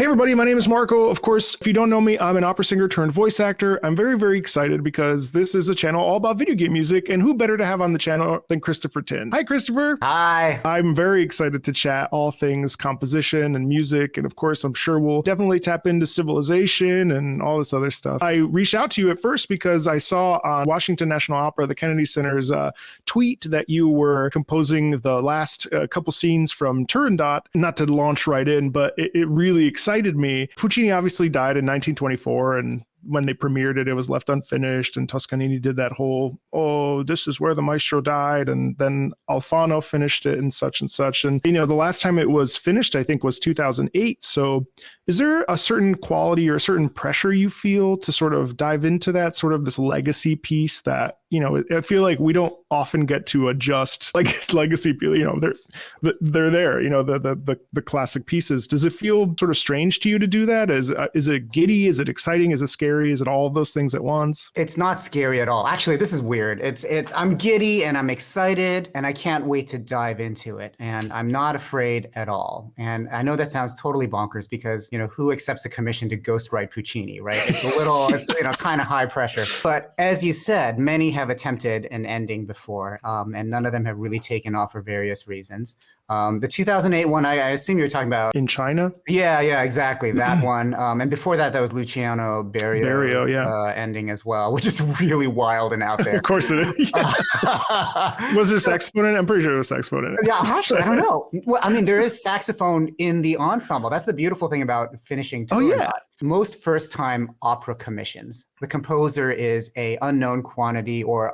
everybody, my name is Marco. Of course, if you don't know me, I'm an opera singer turned voice actor. I'm very, very excited because this is a channel all about video game music, and who better to have on the channel than Christopher Tin. Hi, Christopher. Hi. I'm very excited to chat all things composition and music, and of course, I'm sure we'll definitely tap into civilization and all this other stuff. I reached out to you at first because I saw on Washington National Opera, the Kennedy Center's tweet that you were composing the last couple scenes from Turandot. Not to launch right in, but it really excited me. Puccini obviously died in 1924, and when they premiered it, it was left unfinished, and Toscanini did that whole, oh, this is where the maestro died, and then Alfano finished it and such and such. And, you know, the last time it was finished, I think, was 2008. So is there a certain quality or a certain pressure you feel to sort of dive into that sort of this legacy piece that, you know, I feel like we don't often get to adjust like legacy, you know, they're there, you know, the classic pieces. Does it feel sort of strange to you to do that? Is it giddy? Is it exciting? Is it scary? Is it all of those things at once? It's not scary at all. Actually, this is weird. I'm giddy and I'm excited and I can't wait to dive into it. And I'm not afraid at all. And I know that sounds totally bonkers because, you know, who accepts a commission to ghostwrite Puccini, right? It's a little, it's, you know, kind of high pressure. But as you said, many have attempted an ending before, and none of them have really taken off for various reasons. The 2008 one, I assume you're talking about. In China? Yeah, exactly. That one. And before that, that was Luciano Berio's ending as well, which is really wild and out there. Of course it is. Was there saxophone in it? I'm pretty sure there was saxophone in it. Yeah, actually, I don't know. Well, I mean, there is saxophone in the ensemble. That's the beautiful thing about finishing Turandot. Oh, yeah. Most first-time opera commissions, the composer is a unknown quantity or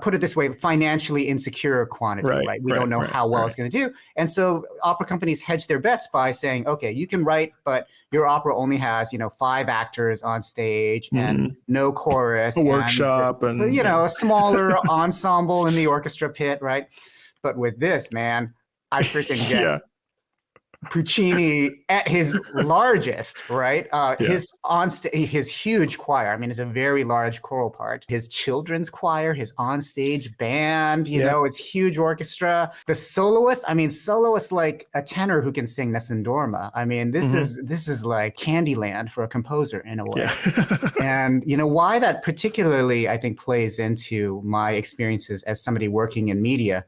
put it this way, financially insecure quantity, right? We don't know how well it's going to do. And so opera companies hedge their bets by saying, okay, you can write, but your opera only has, you know, 5 actors on stage and no chorus. A workshop and you know, a smaller ensemble in the orchestra pit, right? But with this, man, I freaking get Puccini at his largest, right? His huge choir. I mean, it's a very large choral part. His children's choir, his onstage band, you know, it's huge orchestra. The soloist, I mean, soloist like a tenor who can sing Nessun Dorma. I mean, this is like Candyland for a composer in a way. And you know why that particularly, I think, plays into my experiences as somebody working in media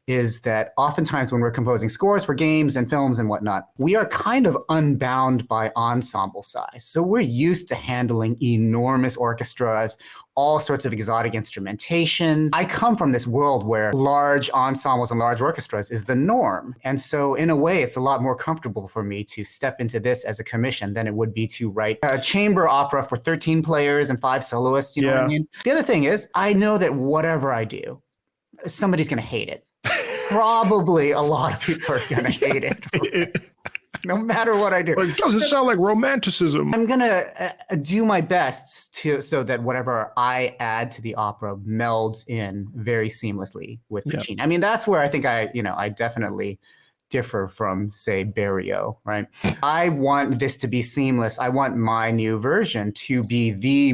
is that oftentimes when we're composing scores for games and films and whatnot, we are kind of unbound by ensemble size. So we're used to handling enormous orchestras, all sorts of exotic instrumentation. I come from this world where large ensembles and large orchestras is the norm. And so in a way, it's a lot more comfortable for me to step into this as a commission than it would be to write a chamber opera for 13 players and 5 soloists, you know what I mean? The other thing is, I know that whatever I do, somebody's gonna hate it. Probably a lot of people are going to hate it, no matter what I do. It doesn't sound like romanticism. I'm going to do my best so that whatever I add to the opera melds in very seamlessly with Puccini. I mean, that's where I think I definitely differ from, say, Berio, right? I want this to be seamless. I want my new version to be the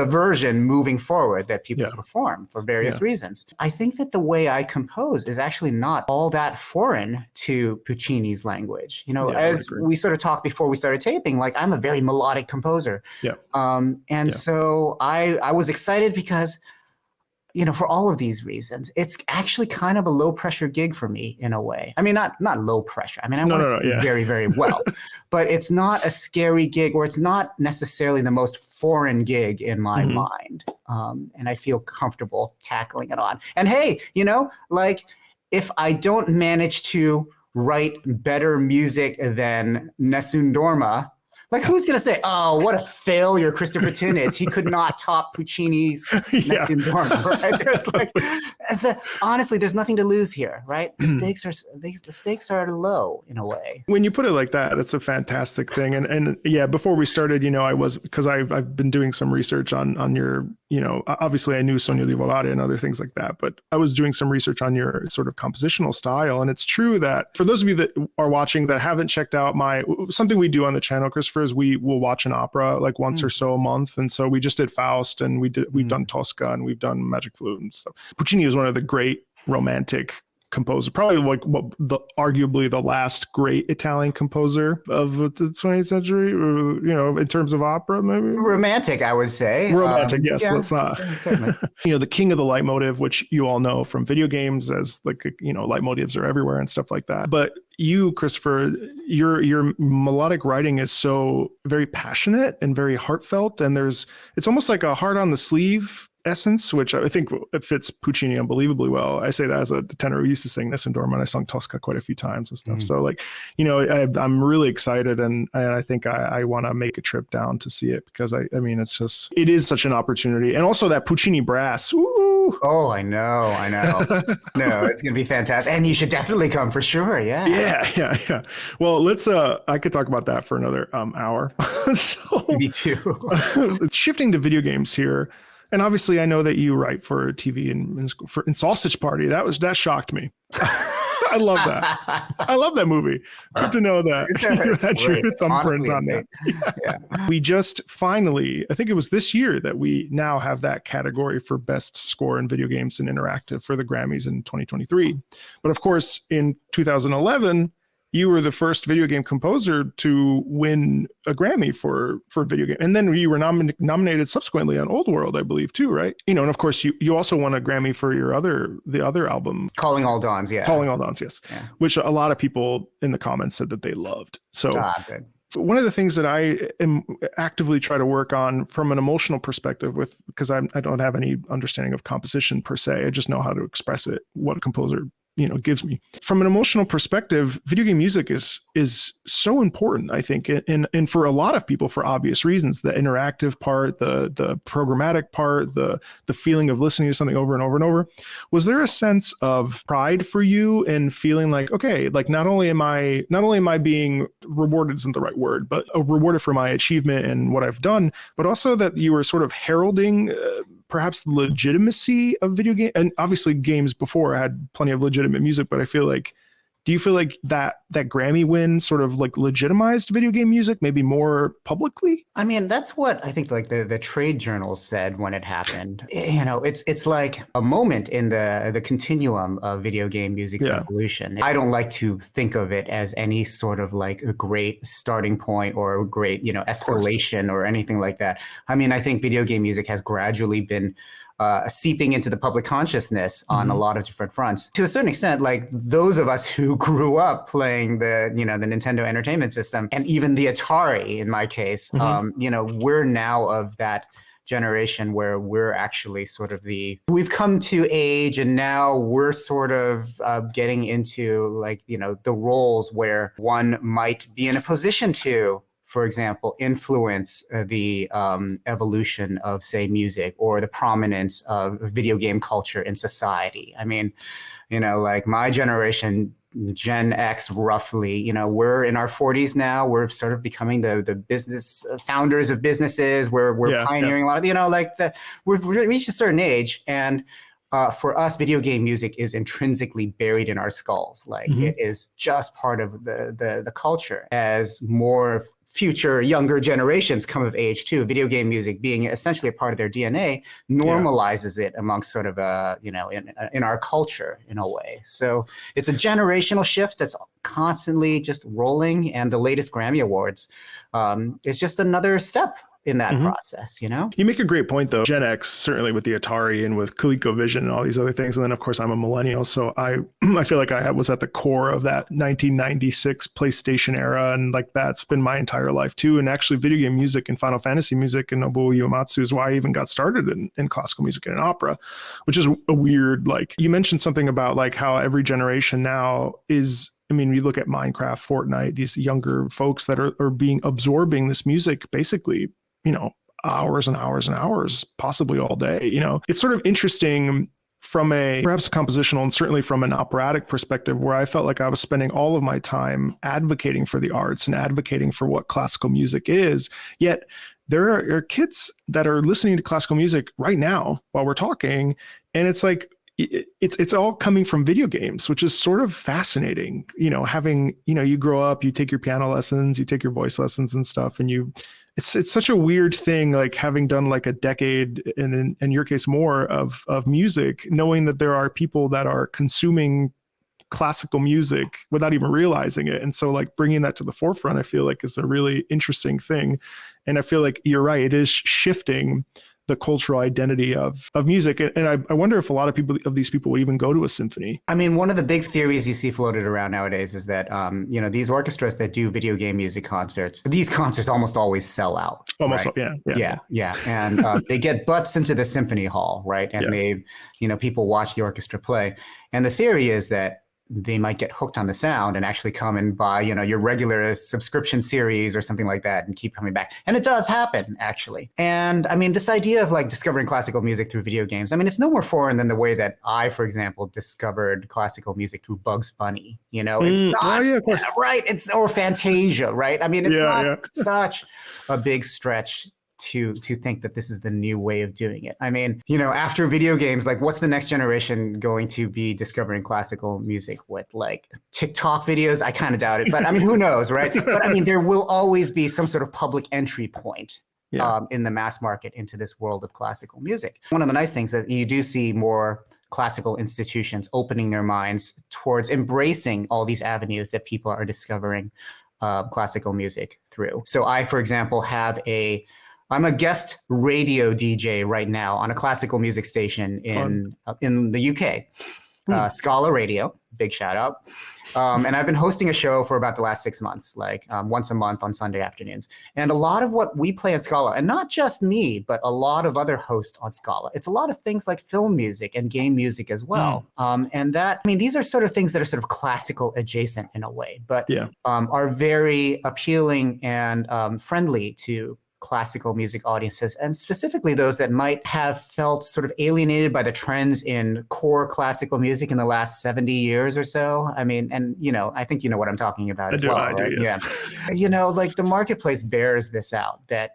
version moving forward that people perform for various reasons. I think that the way I compose is actually not all that foreign to Puccini's language. You know, as we sort of talked before we started taping, like I'm a very melodic composer. So I was excited because, you know, for all of these reasons, it's actually kind of a low pressure gig for me in a way. I mean, not low pressure. I mean, I want it to do very, very well, but it's not a scary gig or it's not necessarily the most foreign gig in my mind. And I feel comfortable tackling it on. And hey, you know, like if I don't manage to write better music than Nessun Dorma, like, who's going to say, oh, what a failure Christopher Tin is. He could not top Puccini's Nessun Dorma, right? There's like, honestly, there's nothing to lose here, right? The stakes are low in a way. When you put it like that, that's a fantastic thing. And yeah, before we started, you know, because I've been doing some research on your, you know, obviously I knew Sogno di Volare and other things like that, but I was doing some research on your sort of compositional style. And it's true that for those of you that are watching that haven't checked out something we do on the channel, Christopher, is we will watch an opera like once or so a month. And so we just did Faust and we've done Tosca and we've done Magic Flute and stuff. Puccini is one of the great romantic composer, probably like arguably the last great Italian composer of the 20th century, or, in terms of opera, maybe. Romantic, I would say. Romantic, yes. Yeah, Let's not. certainly. The king of the leitmotif, which you all know from video games, as like leitmotifs are everywhere and stuff like that. But you, Christopher, your melodic writing is so very passionate and very heartfelt, and it's almost like a heart on the sleeve essence, which I think it fits Puccini unbelievably well. I say that as a tenor who used to sing Nessun I sung Tosca quite a few times and stuff. So like, I'm really excited, and I think I want to make a trip down to see it, because it is such an opportunity. And also that Puccini brass. Ooh. Oh, I know. No, it's going to be fantastic. And you should definitely come for sure. Yeah. Yeah. Well, let's, I could talk about that for another hour. So, me too. Shifting to video games here. And obviously, I know that you write for TV and Sausage Party. That shocked me. I love that. I love that movie. Good to know that it's thumbprint on that. Yeah. We just finally, I think it was this year, that we now have that category for best score in video games and interactive for the Grammys in 2023. But of course, in 2011, you were the first video game composer to win a Grammy for video game. And then you were nominated subsequently on Old World, I believe, too, right? And of course, you also won a Grammy for the other album. Calling All Dawns, yeah. Calling All Dawns, yes. Yeah. Which a lot of people in the comments said that they loved. So good. One of the things that I am actively try to work on from an emotional perspective because I don't have any understanding of composition per se. I just know how to express it, what a composer gives me. From an emotional perspective, video game music is so important, I think, and for a lot of people, for obvious reasons. The interactive part, the programmatic part, the feeling of listening to something over and over and over. Was there a sense of pride for you in feeling like, okay, like not only am I being rewarded, isn't the right word, but rewarded for my achievement and what I've done, but also that you were sort of heralding perhaps the legitimacy of video game? And obviously games before had plenty of legitimate music, but do you feel like that Grammy win sort of like legitimized video game music maybe more publicly? I mean, that's what I think like the trade journals said when it happened. It's like a moment in the continuum of video game music's evolution. I don't like to think of it as any sort of like a great starting point or a great, escalation or anything like that. I mean, I think video game music has gradually been seeping into the public consciousness on a lot of different fronts. To a certain extent, like those of us who grew up playing the Nintendo Entertainment System and even the Atari, in my case, we're now of that generation where we're actually sort of we've come to age, and now we're sort of getting into like, the roles where one might be in a position to, for example, influence the evolution of, say, music or the prominence of video game culture in society. I mean, like my generation, Gen X, roughly, we're in our 40s now. We're sort of becoming the business founders of businesses. We're pioneering a lot of, we've reached a certain age, and for us, video game music is intrinsically buried in our skulls. Like it is just part of the culture. As more future younger generations come of age too, video game music being essentially a part of their DNA normalizes it amongst sort of in our culture in a way. So it's a generational shift that's constantly just rolling, and the latest Grammy Awards is just another step in that process, You make a great point, though. Gen X, certainly with the Atari and with ColecoVision and all these other things. And then, of course, I'm a millennial. So I feel like I was at the core of that 1996 PlayStation era. And like that's been my entire life, too. And actually, video game music and Final Fantasy music and Nobuo Uematsu is why I even got started in classical music and in opera, which is a weird, like, you mentioned something about like how every generation now is. I mean, you look at Minecraft, Fortnite, these younger folks that are absorbing this music basically, hours and hours and hours, possibly all day. It's sort of interesting from perhaps a compositional and certainly from an operatic perspective, where I felt like I was spending all of my time advocating for the arts and advocating for what classical music is. Yet there are kids that are listening to classical music right now while we're talking, and it's like, it's all coming from video games, which is sort of fascinating. Having, you grow up, you take your piano lessons, you take your voice lessons and stuff, and it's such a weird thing, like having done like a decade, and in your case more of music, knowing that there are people that are consuming classical music without even realizing it. And so like bringing that to the forefront, I feel like is a really interesting thing. And I feel like you're right. It is shifting the cultural identity of music. And I wonder if a lot of these people would even go to a symphony. I mean, one of the big theories you see floated around nowadays is that, these orchestras that do video game music concerts, these concerts almost always sell out. Almost, right? Yeah. And they get butts into the symphony hall, right? And people watch the orchestra play. And the theory is that they might get hooked on the sound and actually come and buy, your regular subscription series or something like that and keep coming back. And it does happen, actually. And I mean, this idea of like discovering classical music through video games, I mean, it's no more foreign than the way that I, for example, discovered classical music through Bugs Bunny. It's not, of course. right? Or Fantasia, right? I mean, it's not such a big stretch to think that this is the new way of doing it. I mean, after video games, like what's the next generation going to be discovering classical music with, like TikTok videos? I kind of doubt it, but I mean, who knows, right? But I mean, there will always be some sort of public entry point in the mass market into this world of classical music. One of the nice things that you do see more classical institutions opening their minds towards embracing all these avenues that people are discovering classical music through. So I, for example, I'm a guest radio DJ right now on a classical music station in the UK, Scala Radio, big shout out. And I've been hosting a show for about the last 6 months, like once a month on Sunday afternoons. And a lot of what we play at Scala, and not just me, but a lot of other hosts on Scala, it's a lot of things like film music and game music as well. These are sort of things that are sort of classical adjacent in a way, but are very appealing and friendly to classical music audiences, and specifically those that might have felt sort of alienated by the trends in core classical music in the last 70 years or so. I mean, and I think you know what I'm talking about as well, right? Yes. Yeah. Like the marketplace bears this out, that,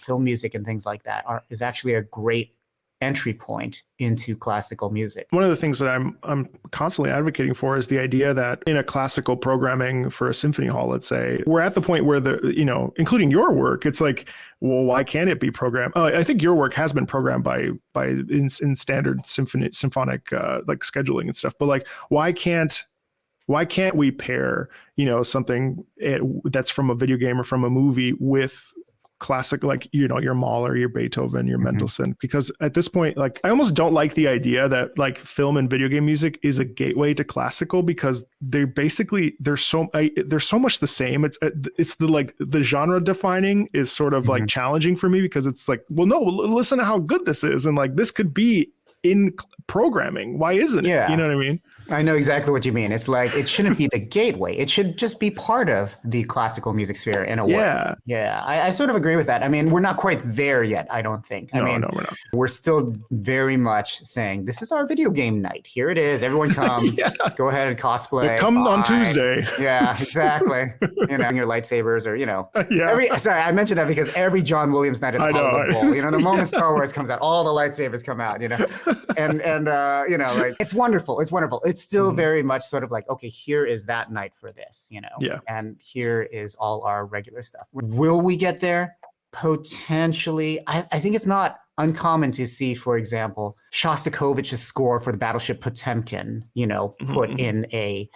film music and things like that is actually a great entry point into classical music. One of the things that I'm constantly advocating for is the idea that in a classical programming for a symphony hall, let's say, we're at the point where including your work, it's like, well, why can't it be programmed? I think your work has been programmed in standard symphonic like scheduling and stuff, but like, why can't we pair, something that's from a video game or from a movie with classic, like, your Mahler, your Beethoven, your Mendelssohn, because at this point, like, I almost don't like the idea that like film and video game music is a gateway to classical, because they're so much the same. It's the genre defining is sort of like challenging for me, because it's like, well, no, listen to how good this is. And like, this could be in programming. Why isn't it? Yeah. You know what I mean? I know exactly what you mean. It's like, it shouldn't be the gateway. It should just be part of the classical music sphere in a way. Yeah. I sort of agree with that. I mean, we're not quite there yet, I don't think. No, we're not. We're still very much saying, this is our video game night. Here it is. Everyone come. Go ahead and cosplay. Come on Tuesday. Yeah, exactly. Your lightsabers or, sorry, I mentioned that because every John Williams night at the Hollywood Bowl, the moment Star Wars comes out, all the lightsabers come out, and like, it's wonderful. It's wonderful. It's still very much sort of like, okay, here is that night for this, and here is all our regular stuff. Will we get there? Potentially. I think it's not uncommon to see, for example, Shostakovich's score for the battleship Potemkin, put in a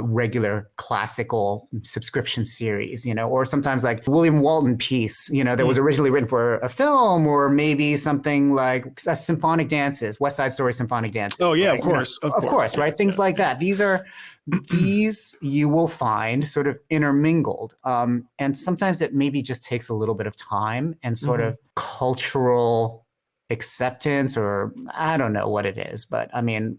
regular classical subscription series, or sometimes like William Walton piece, that was originally written for a film, or maybe something like symphonic dances, West Side Story symphonic dances. Oh yeah, right? of course, right? Things like that. These you will find sort of intermingled. And sometimes it maybe just takes a little bit of time and sort of cultural acceptance, or I don't know what it is, but I mean,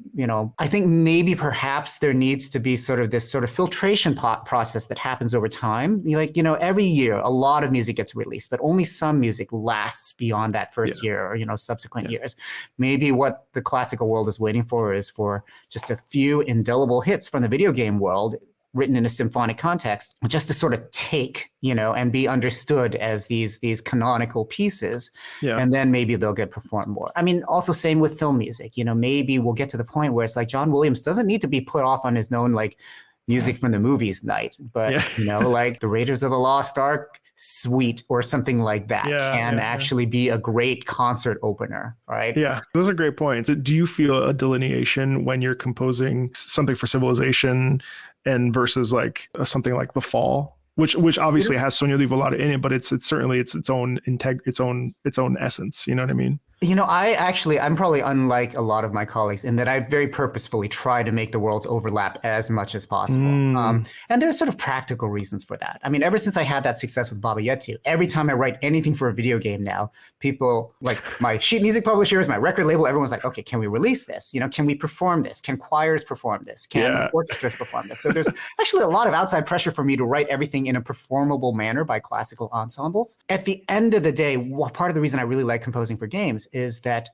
I think maybe perhaps there needs to be sort of this sort of filtration process that happens over time. Like, every year a lot of music gets released, but only some music lasts beyond that first year or, subsequent years. Maybe what the classical world is waiting for is for just a few indelible hits from the video game world written in a symphonic context, just to sort of take, and be understood as these canonical pieces. Yeah. And then maybe they'll get performed more. I mean, also same with film music, maybe we'll get to the point where it's like John Williams doesn't need to be put off on his known like music from the movies night, but like the Raiders of the Lost Ark suite or something like that can actually be a great concert opener, right? Yeah, those are great points. Do you feel a delineation when you're composing something for Civilization and versus like something like The Fall, which obviously has Sonia Livolata in it, but it's certainly its own its own essence. You know what I mean? You know, I'm probably unlike a lot of my colleagues in that I very purposefully try to make the worlds overlap as much as possible. And there's sort of practical reasons for that. I mean, ever since I had that success with Baba Yetu, every time I write anything for a video game now, people like my sheet music publishers, my record label, everyone's like, okay, can we release this? You know, can we perform this? Can choirs perform this? Can orchestras perform this? So there's actually a lot of outside pressure for me to write everything in a performable manner by classical ensembles. At the end of the day, part of the reason I really like composing for games is that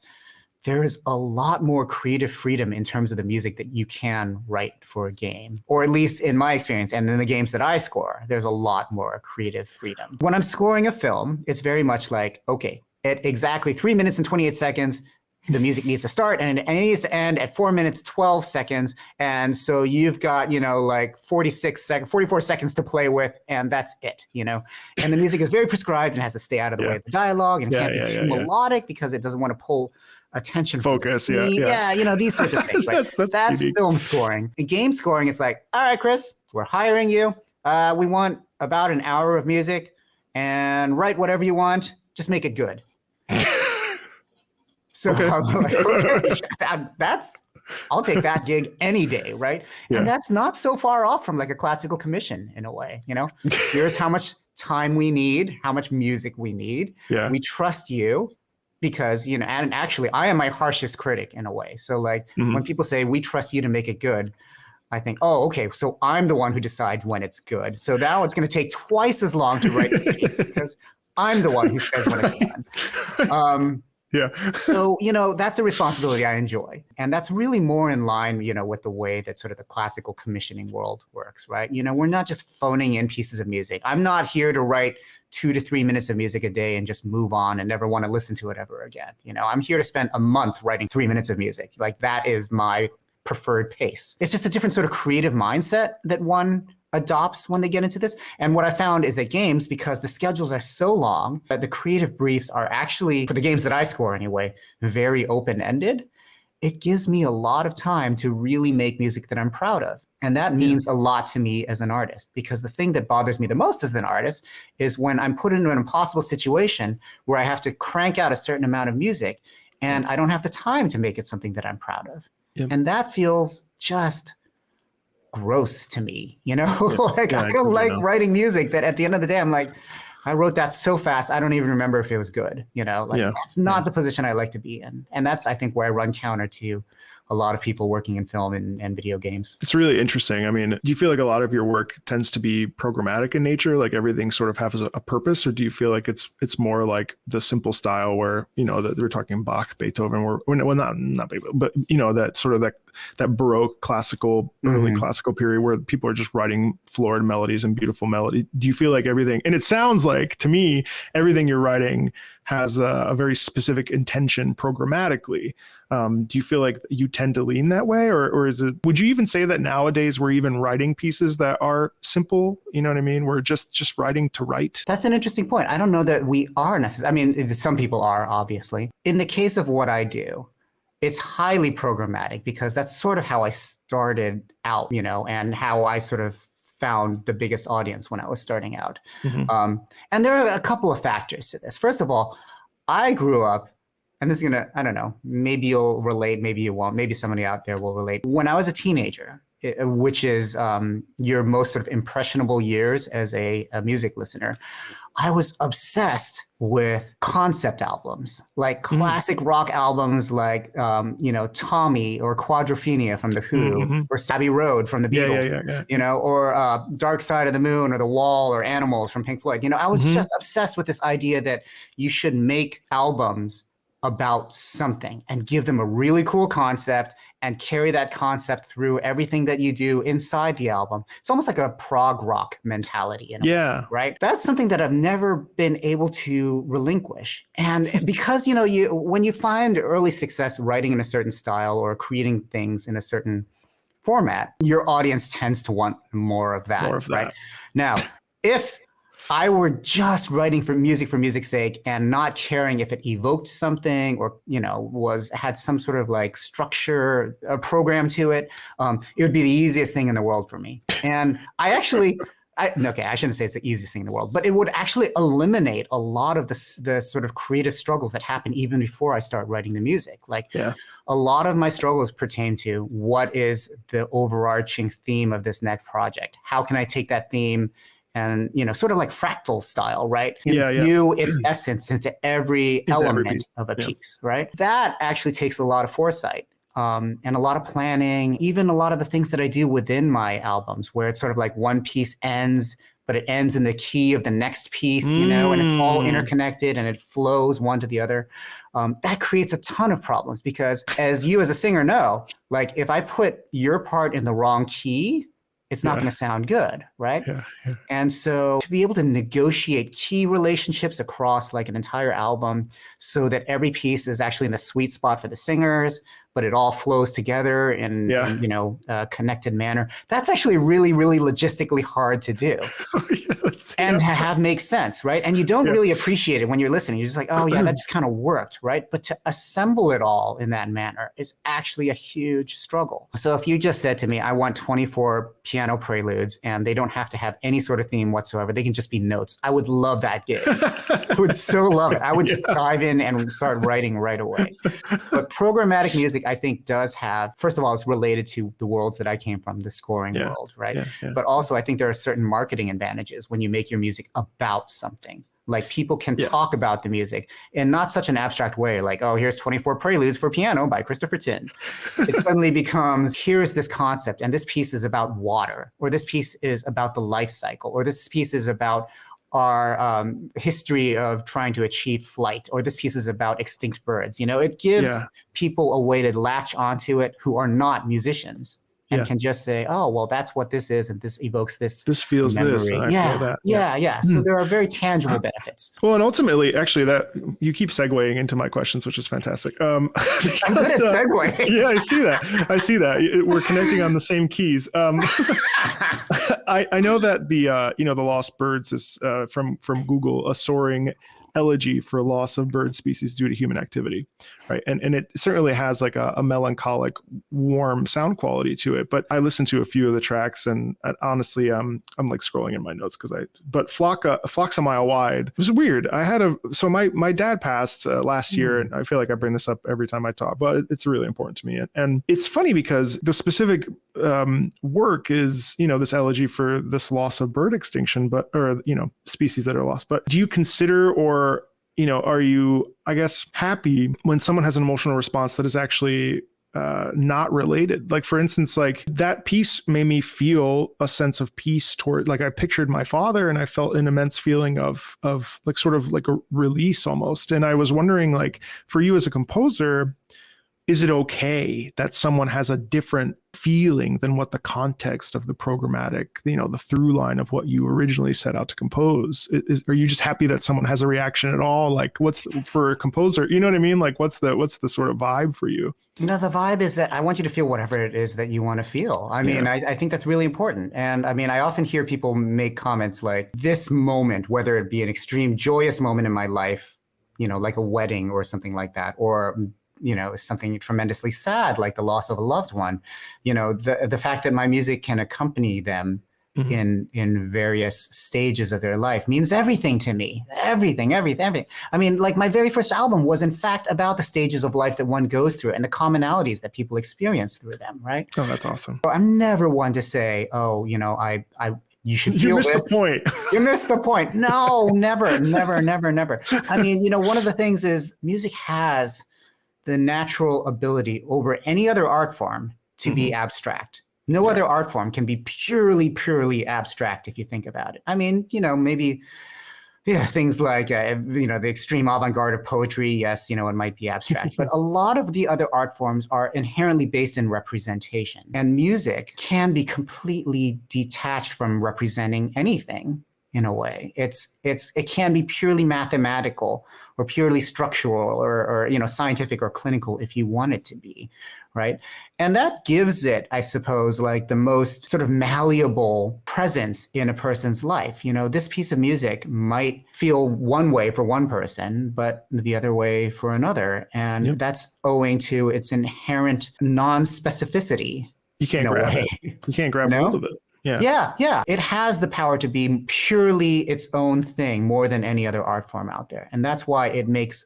there is a lot more creative freedom in terms of the music that you can write for a game, or at least in my experience and in the games that I score, there's a lot more creative freedom. When I'm scoring a film, it's very much like, okay, at exactly 3 minutes and 28 seconds, the music needs to start and it needs to end at 4 minutes, 12 seconds. And so you've got, you know, like 44 seconds to play with, and that's it, you know? And the music is very prescribed and has to stay out of the way of the dialogue and can't be too melodic because it doesn't want to pull attention. Focus, yeah, you know, these sorts of things, right? that's film scoring. In game scoring, it's like, all right, Chris, we're hiring you. We want about an hour of music and write whatever you want. Just make it good. So I'm like, okay, I'll take that gig any day, right? Yeah. And that's not so far off from like a classical commission in a way, you know? Here's how much time we need, how much music we need. Yeah. We trust you because, you know, and actually I am my harshest critic in a way. So like when people say, we trust you to make it good, I think, oh, okay, so I'm the one who decides when it's good. So now it's going to take twice as long to write this piece because I'm the one who says when it's done. Yeah. So, you know, that's a responsibility I enjoy. And that's really more in line, you know, with the way that sort of the classical commissioning world works, right? You know, we're not just phoning in pieces of music. I'm not here to write 2 to 3 minutes of music a day and just move on and never want to listen to it ever again. You know, I'm here to spend a month writing 3 minutes of music. Like that is my preferred pace. It's just a different sort of creative mindset that one adopts when they get into this. And what I found is that games, because the schedules are so long, that the creative briefs are actually, for the games that I score anyway, very open-ended. It gives me a lot of time to really make music that I'm proud of. And that means a lot to me as an artist, because the thing that bothers me the most as an artist is when I'm put into an impossible situation where I have to crank out a certain amount of music and I don't have the time to make it something that I'm proud of. And that feels just gross to me, you know? Like I don't like writing music that at the end of the day, I'm like, I wrote that so fast, I don't even remember if it was good, you know? Like that's not the position I like to be in. And that's, I think, where I run counter to a lot of people working in film and video games. It's really interesting. I mean, do you feel like a lot of your work tends to be programmatic in nature? Like everything sort of has a purpose, or do you feel like it's more like the simple style where, you know, that we're talking Bach, Beethoven, or well, not Beethoven, but you know, that sort of that Baroque classical, early classical period where people are just writing florid melodies and beautiful melody. Do you feel like everything, and it sounds like to me, everything you're writing has a very specific intention programmatically. Do you feel like you tend to lean that way, or is it, would you even say that nowadays we're even writing pieces that are simple? You know what I mean? We're just writing to write. That's an interesting point. I don't know that we are necessarily. I mean, some people are, obviously. In the case of what I do, it's highly programmatic because that's sort of how I started out, you know, and how I sort of found the biggest audience when I was starting out. And there are a couple of factors to this. First of all, I grew up, and this is gonna, I don't know, maybe you'll relate, maybe you won't, maybe somebody out there will relate. When I was a teenager, which is your most sort of impressionable years as a music listener, I was obsessed with concept albums, like classic rock albums like, you know, Tommy or Quadrophenia from The Who, or Abbey Road from the Beatles, you know, or Dark Side of the Moon or The Wall or Animals from Pink Floyd. You know, I was just obsessed with this idea that you should make albums about something and give them a really cool concept and carry that concept through everything that you do inside the album. It's almost like a prog rock mentality, in a way, right? That's something that I've never been able to relinquish. And because, you know, when you find early success writing in a certain style or creating things in a certain format, your audience tends to want more of that, right? Now, if I were just writing for music's sake and not caring if it evoked something or, had some sort of like structure, a program to it, it would be the easiest thing in the world for me. And I shouldn't say it's the easiest thing in the world, but it would actually eliminate a lot of the sort of creative struggles that happen even before I start writing the music. A lot of my struggles pertain to what is the overarching theme of this next project? How can I take that theme and, sort of like fractal style, right? Imbue its essence into every element of a piece, right? That actually takes a lot of foresight. And a lot of planning, even a lot of the things that I do within my albums, where it's sort of like one piece ends, but it ends in the key of the next piece, and it's all interconnected and it flows one to the other. That creates a ton of problems because, as you as a singer know, like if I put your part in the wrong key, it's not going to sound good, right? And so to be able to negotiate key relationships across like an entire album so that every piece is actually in the sweet spot for the singers, but it all flows together in a connected manner. That's actually really, really logistically hard to do. And to have make sense, right? And you don't really appreciate it when you're listening. You're just like, oh yeah, that just kind of worked, right? But to assemble it all in that manner is actually a huge struggle. So if you just said to me, I want 24 piano preludes and they don't have to have any sort of theme whatsoever, they can just be notes, I would love that gig. I would so love it. I would just dive in and start writing right away. But programmatic music, I think, does have, first of all, it's related to the worlds that I came from, the scoring world, right? But also I think there are certain marketing advantages when you make your music about something. Like people can talk about the music in not such an abstract way, like, oh, here's 24 Preludes for Piano by Christopher Tin. It suddenly becomes, here's this concept, and this piece is about water, or this piece is about the life cycle, or this piece is about our history of trying to achieve flight, or this piece is about extinct birds. It gives people a way to latch onto it who are not musicians and can just say, oh, well, that's what this is, and this evokes this. This feels memory. This, and I feel that. So there are very tangible benefits. Well, and ultimately, actually, that you keep segueing into my questions, which is fantastic. I'm good at segueing. Yeah, I see that. We're connecting on the same keys. I know that the Lost Birds is from Google, a soaring elegy for loss of bird species due to human activity, right? And it certainly has like a melancholic, warm sound quality to it. But I listened to a few of the tracks, and honestly, I'm like scrolling in my notes but Flocks a Mile Wide, it was weird. So my dad passed last year, and I feel like I bring this up every time I talk, but it's really important to me. And it's funny because the specific work is, this elegy for this loss of bird extinction, species that are lost. But do you consider, or are you, I guess, happy when someone has an emotional response that is actually not related? Like, for instance, like that piece made me feel a sense of peace toward, like I pictured my father and I felt an immense feeling of like sort of like a release almost. And I was wondering, like, for you as a composer, is it okay that someone has a different feeling than what the context of the programmatic, the through line of what you originally set out to compose? Are you just happy that someone has a reaction at all? Like, for a composer, you know what I mean? Like, what's the sort of vibe for you? No, the vibe is that I want you to feel whatever it is that you want to feel. I mean, I think that's really important. And I mean, I often hear people make comments like, this moment, whether it be an extreme joyous moment in my life, like a wedding or something like that, or something tremendously sad, like the loss of a loved one. The fact that my music can accompany them in various stages of their life means everything to me. Everything. I mean, like my very first album was in fact about the stages of life that one goes through and the commonalities that people experience through them, right? Oh, that's awesome. I'm never one to say, oh, you should feel this. You missed the point. You missed the point. No, never. I mean, one of the things is music has the natural ability over any other art form to be abstract. No other art form can be purely abstract if you think about it. I mean, maybe things like, the extreme avant-garde of poetry, yes, it might be abstract. But a lot of the other art forms are inherently based in representation. And music can be completely detached from representing anything. in a way. It can be purely mathematical or purely structural or scientific or clinical if you want it to be, right? And that gives it, I suppose, like the most sort of malleable presence in a person's life. This piece of music might feel one way for one person, but the other way for another. And that's owing to its inherent non-specificity. You can't grab it. You can't grab hold of it. Yeah. It has the power to be purely its own thing more than any other art form out there. And that's why it makes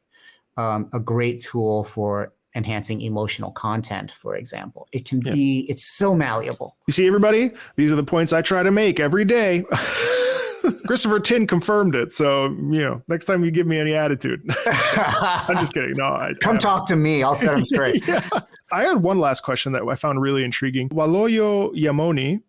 a great tool for enhancing emotional content, for example. It can be, it's so malleable. You see, everybody, these are the points I try to make every day. Christopher Tin confirmed it. So, next time you give me any attitude. I'm just kidding. No, Come talk to me. I'll set them straight. I had one last question that I found really intriguing. Waloyo Yamoni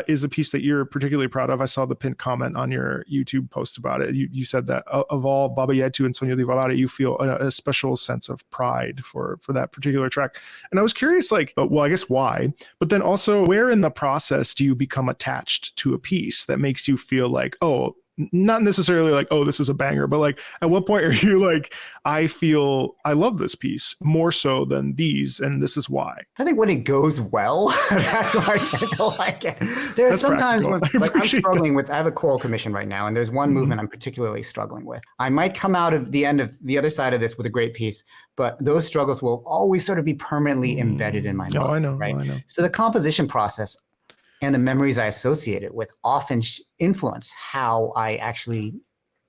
is a piece that you're particularly proud of. I saw the pinned comment on your YouTube post about it. You said that of all Baba Yetu and Sonho di Volare, you feel a special sense of pride for that particular track. And I was curious, I guess why? But then also, where in the process do you become attached to a piece that makes you feel like, oh, not necessarily like, oh, this is a banger, but like, at what point are you like, I feel I love this piece more so than these, and this is why? I think when it goes well, that's why I tend to like it. There's sometimes when I'm struggling with, I have a choral commission right now, and there's one movement I'm particularly struggling with. I might come out of the end of the other side of this with a great piece, but those struggles will always sort of be permanently embedded in my mind. I know. So the composition process and the memories I associate it with often influence how I actually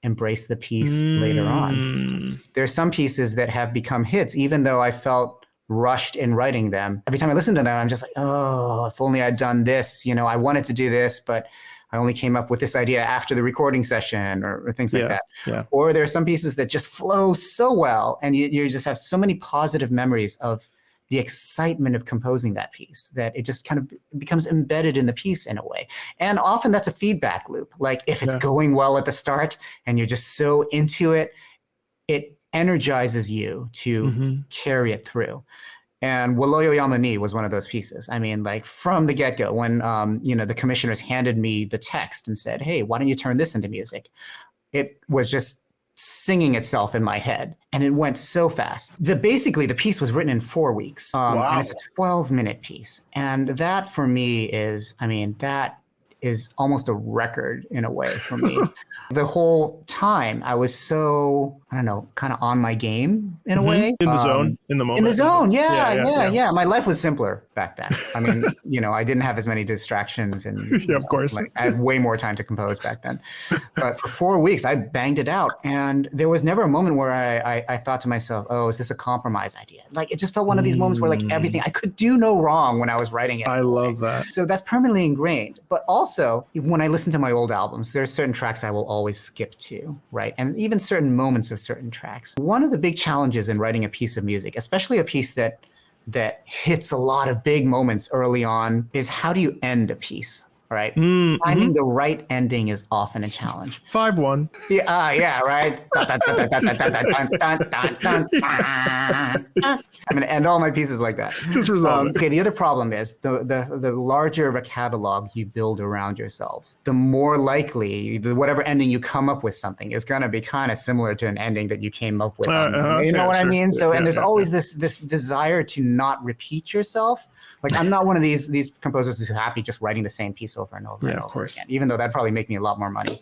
embrace the piece later on. There are some pieces that have become hits, even though I felt rushed in writing them. Every time I listen to them, I'm just like, oh, if only I'd done this. I wanted to do this, but I only came up with this idea after the recording session or things like that. Yeah. Or there are some pieces that just flow so well, and you just have so many positive memories of the excitement of composing that piece that it just kind of becomes embedded in the piece in a way. And often that's a feedback loop. Like if it's going well at the start and you're just so into it, it energizes you to carry it through. And Waloyo Yamani was one of those pieces. I mean, like from the get-go, when the commissioners handed me the text and said, hey, why don't you turn this into music? It was just singing itself in my head, and it went so fast. Basically, the piece was written in 4 weeks, and it's a 12-minute piece. And that for me is, that is almost a record in a way for me. The whole time I was so, kind of on my game in a way. In the zone, in the moment. In the zone, yeah. My life was simpler back then. I didn't have as many distractions and of course. I had way more time to compose back then. But for 4 weeks, I banged it out. And there was never a moment where I thought to myself, oh, is this a compromise idea? Like, it just felt one of these moments where like everything, I could do no wrong when I was writing it. I love that. So that's permanently ingrained. But also, when I listen to my old albums, there are certain tracks I will always skip to, right? And even certain moments of certain tracks. One of the big challenges in writing a piece of music, especially a piece that hits a lot of big moments early on, is how do you end a piece, right? Finding the right ending is often a challenge. 5-1. Yeah, right. I'm going to end all my pieces like that. Just resolve it. Okay, the other problem is the larger of a catalog you build around yourselves, the more likely whatever ending you come up with something is going to be kind of similar to an ending that you came up with. You know what I mean? So, and there's always this desire to not repeat yourself. Like, I'm not one of these composers who's happy just writing the same piece over and over and over again, even though that'd probably make me a lot more money.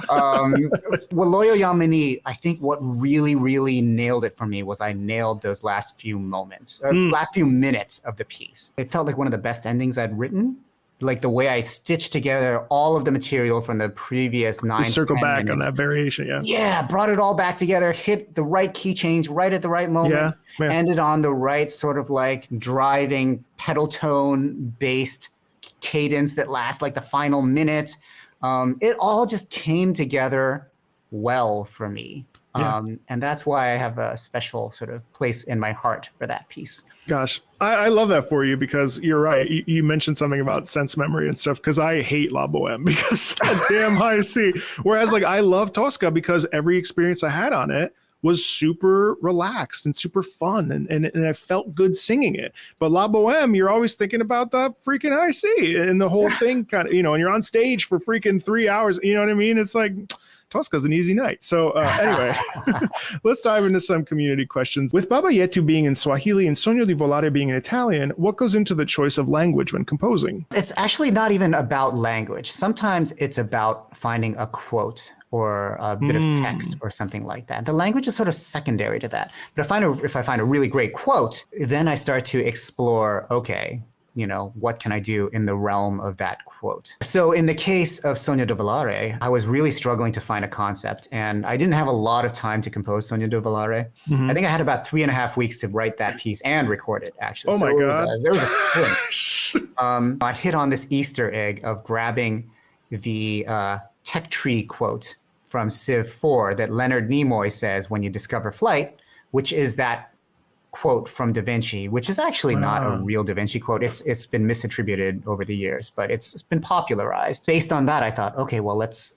Waloyo Yamani, I think what really, really nailed it for me was I nailed those last few moments, last few minutes of the piece. It felt like one of the best endings I'd written. Like the way I stitched together all of the material from the previous 9 to 10 circle back minutes. On that variation, Yeah, brought it all back together, hit the right key change right at the right moment, ended on the right sort of like driving pedal tone based cadence that lasts like the final minute. It all just came together well for me. And that's why I have a special sort of place in my heart for that piece. Gosh, I love that for you, because you're right. You mentioned something about sense memory and stuff, because I hate La Boheme because that damn high C. Whereas like I love Tosca because every experience I had on it was super relaxed and super fun, and I felt good singing it. But La Boheme, you're always thinking about the freaking high C and the whole thing kind of, and you're on stage for freaking 3 hours. You know what I mean? It's like, Tosca's an easy night. So anyway, let's dive into some community questions. With Baba Yetu being in Swahili and Sogno di Volare being in Italian, what goes into the choice of language when composing? It's actually not even about language. Sometimes it's about finding a quote or a bit of text or something like that. The language is sort of secondary to that. But if I find a really great quote, then I start to explore, okay, what can I do in the realm of that quote? So in the case of Sogno di Volare, I was really struggling to find a concept, and I didn't have a lot of time to compose Sogno di Volare. I think I had about 3.5 weeks to write that piece and record it, actually. Oh my God. There was a sprint. I hit on this Easter egg of grabbing the tech tree quote from Civ 4 that Leonard Nimoy says when you discover flight, which is that quote from Da Vinci, which is actually not a real Da Vinci quote. It's been misattributed over the years, but it's been popularized. Based on that, I thought, okay, well, let's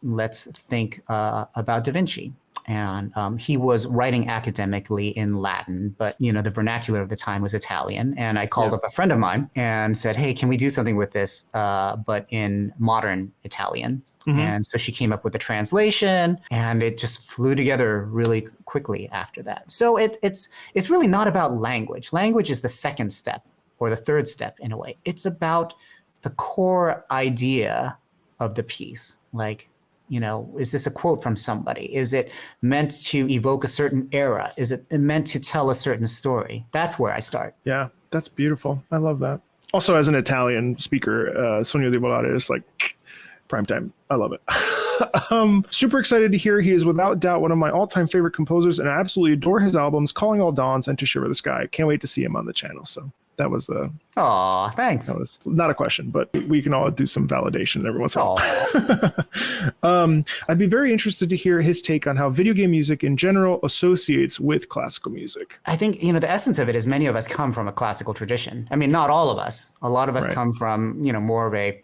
think about Da Vinci. And he was writing academically in Latin, but the vernacular of the time was Italian. And I called up a friend of mine and said, hey, can we do something with this, but in modern Italian? And so she came up with a translation, and it just flew together really quickly after that. So it's really not about language. Language is the second step or the third step in a way. It's about the core idea of the piece. Like, is this a quote from somebody? Is it meant to evoke a certain era? Is it meant to tell a certain story? That's where I start. Yeah, that's beautiful. I love that. Also, as an Italian speaker, Sogno di Volare is like prime time. I love it. Super excited to hear he is without doubt one of my all-time favorite composers, and I absolutely adore his albums, Calling All Dawns and To Shiver the Sky. Can't wait to see him on the channel. So that was Aw, thanks. That was not a question, but we can all do some validation every once in a while. I'd be very interested to hear his take on how video game music in general associates with classical music. I think, the essence of it is many of us come from a classical tradition. I mean, not all of us. A lot of us come from, more of a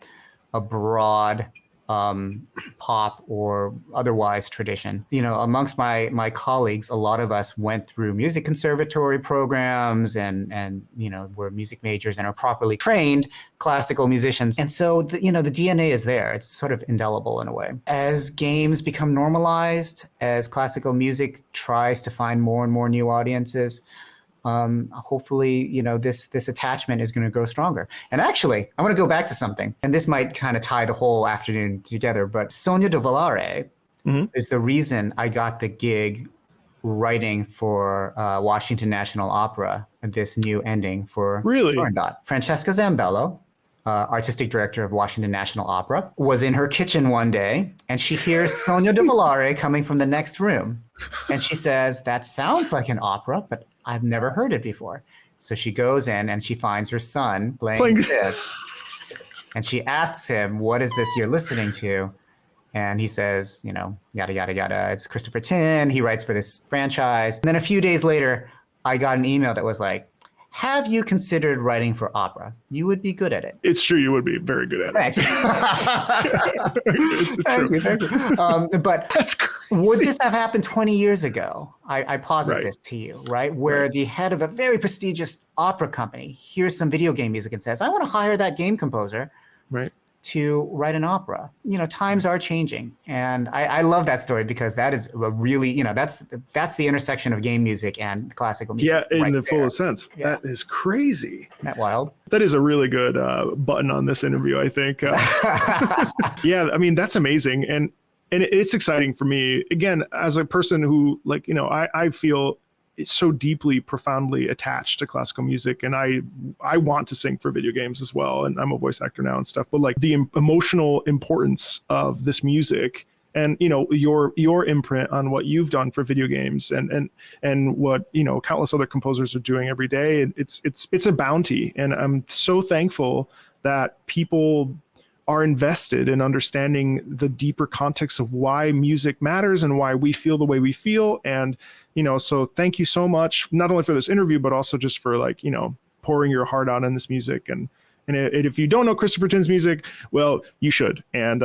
broad pop or otherwise tradition. Amongst my colleagues, a lot of us went through music conservatory programs and were music majors and are properly trained classical musicians. And so the DNA is there. It's sort of indelible in a way. As games become normalized, as classical music tries to find more and more new audiences, hopefully, this attachment is going to grow stronger. And actually, I want to go back to something, and this might kind of tie the whole afternoon together, but Sogno di Volare is the reason I got the gig writing for Washington National Opera, this new ending for Turandot. Francesca Zambello, artistic director of Washington National Opera, was in her kitchen one day, and she hears Sogno di Volare coming from the next room. And she says, that sounds like an opera, but I've never heard it before. So she goes in and she finds her son playing Sid. And she asks him, what is this you're listening to? And he says, yada, yada, yada. It's Christopher Tin. He writes for this franchise. And then a few days later, I got an email that was like, have you considered writing for opera? You would be good at it. It's true. You would be very good at it. Thanks. Thank you. But that's crazy. Would this have happened 20 years ago? I posit this to you, right? Where the head of a very prestigious opera company hears some video game music and says, I want to hire that game composer to write an opera. Times are changing. And I love that story because that is a really, that's the intersection of game music and classical music. Yeah, in the fullest sense. Yeah. That is crazy. Isn't that wild? That is a really good button on this interview, I think. Yeah, I mean, that's amazing. And it's exciting for me, again, as a person who, I feel so deeply, profoundly attached to classical music, and I want to sing for video games as well, and I'm a voice actor now and stuff. But the emotional importance of this music, and your imprint on what you've done for video games, and what countless other composers are doing every day, it's a bounty, and I'm so thankful that people are invested in understanding the deeper context of why music matters and why we feel the way we feel. And, so thank you so much, not only for this interview, but also just for pouring your heart out in this music. And And if you don't know Christopher Chin's music, well, you should. And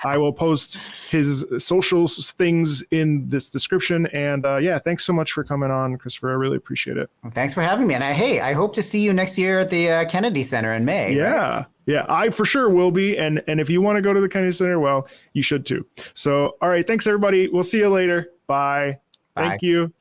I will post his social things in this description. And yeah, thanks so much for coming on, Christopher. I really appreciate it. Well, thanks for having me. And I hope to see you next year at the Kennedy Center in May. Yeah. Right? Yeah, I for sure will be. And if you want to go to the Kennedy Center, well, you should too. So, all right. Thanks, everybody. We'll see you later. Bye. Bye. Thank you.